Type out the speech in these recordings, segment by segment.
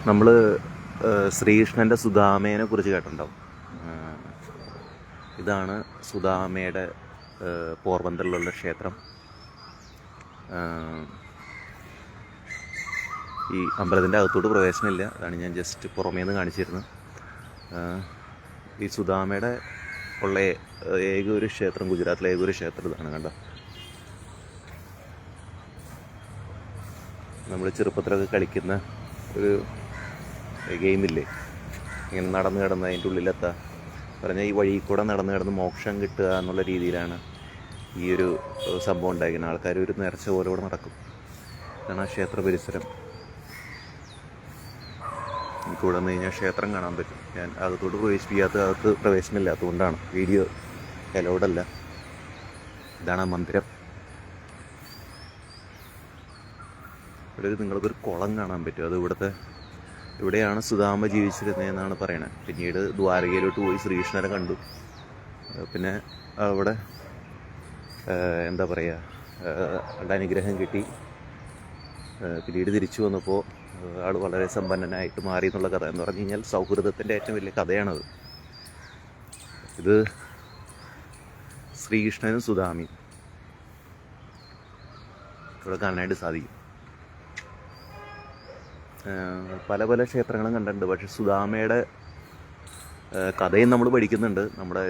നമ്മൾ ശ്രീകൃഷ്ണൻ്റെ സുധാമേനെ കുറിച്ച് കേട്ടിട്ടുണ്ടാവും. ഇതാണ് സുധാമയുടെ പോർബന്തറിലുള്ള ക്ഷേത്രം. ഈ അമ്പലത്തിൻ്റെ അകത്തോട്ട് പ്രവേശനമില്ല, അതാണ് ഞാൻ ജസ്റ്റ് പുറമേ നിന്ന് കാണിച്ചിരുന്നത്. ഈ സുധാമയുടെ ഉള്ള ഏക ഒരു ക്ഷേത്രം, ഗുജറാത്തിലെ ഏക ഒരു ക്ഷേത്രം ഇതാണ്. കണ്ടോ, നമ്മൾ ചെറുപ്പത്തിലൊക്കെ കളിക്കുന്ന ഒരു ഗെയിമില്ലേ, ഇങ്ങനെ നടന്ന് കിടന്ന് അതിൻ്റെ ഉള്ളിലെത്താം പറഞ്ഞാൽ ഈ വഴി കൂടെ നടന്ന് കിടന്ന് മോക്ഷം കിട്ടുക എന്നുള്ള രീതിയിലാണ് ഈ ഒരു സംഭവം ഉണ്ടായിരിക്കുന്നത്. ആൾക്കാർ ഒരു നേർച്ച പോലെ കൂടെ നടക്കും. ഇതാണ് ആ ക്ഷേത്ര പരിസരം. എനിക്ക് ഇവിടെ നിന്ന് കഴിഞ്ഞാൽ ക്ഷേത്രം കാണാൻ പറ്റും. ഞാൻ അകത്തോട്ട് അകത്ത് പ്രവേശനമില്ലാത്തതുകൊണ്ടാണ് വീഡിയോ അലൗഡല്ല. ഇതാണ് ആ മന്ദിരം. ഇവിടെ നിങ്ങൾക്കൊരു കുളം കാണാൻ പറ്റും. അത് ഇവിടെയാണ് സുധാമ ജീവിച്ചിരുന്നതെന്നാണ് പറയണത്. പിന്നീട് ദ്വാരകയിലോട്ട് പോയി ശ്രീകൃഷ്ണനെ കണ്ടു. പിന്നെ അവിടെ എന്താ പറയുക, ആളുടെ അനുഗ്രഹം കിട്ടി. പിന്നീട് തിരിച്ചു വന്നപ്പോൾ ആൾ വളരെ സമ്പന്നനായിട്ട് മാറി എന്നുള്ള കഥ എന്ന് പറഞ്ഞു കഴിഞ്ഞാൽ സൗഹൃദത്തിൻ്റെ ഏറ്റവും വലിയ കഥയാണത്. ഇത് ശ്രീകൃഷ്ണനും സുധാമിയും ഇവിടെ കാണാനായിട്ട് സാധിക്കും. പല പല ക്ഷേത്രങ്ങളും കണ്ടിട്ടുണ്ട്. പക്ഷേ സുധാമയുടെ കഥയും നമ്മൾ പഠിക്കുന്നുണ്ട്. നമ്മുടെ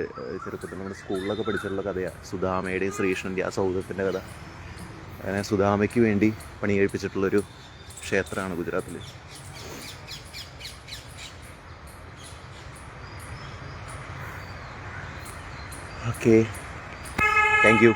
ചെറുപ്പത്തിൽ നമ്മുടെ സ്കൂളിലൊക്കെ പഠിച്ചിട്ടുള്ള കഥയാണ് സുധാമയുടെയും ശ്രീകൃഷ്ണൻ്റെ ആ സൗഹൃദത്തിൻ്റെ കഥ. അങ്ങനെ സുധാമയ്ക്ക് വേണ്ടി പണി കഴിപ്പിച്ചിട്ടുള്ളൊരു ക്ഷേത്രമാണ് ഗുജറാത്തിൽ. Okay, thank you.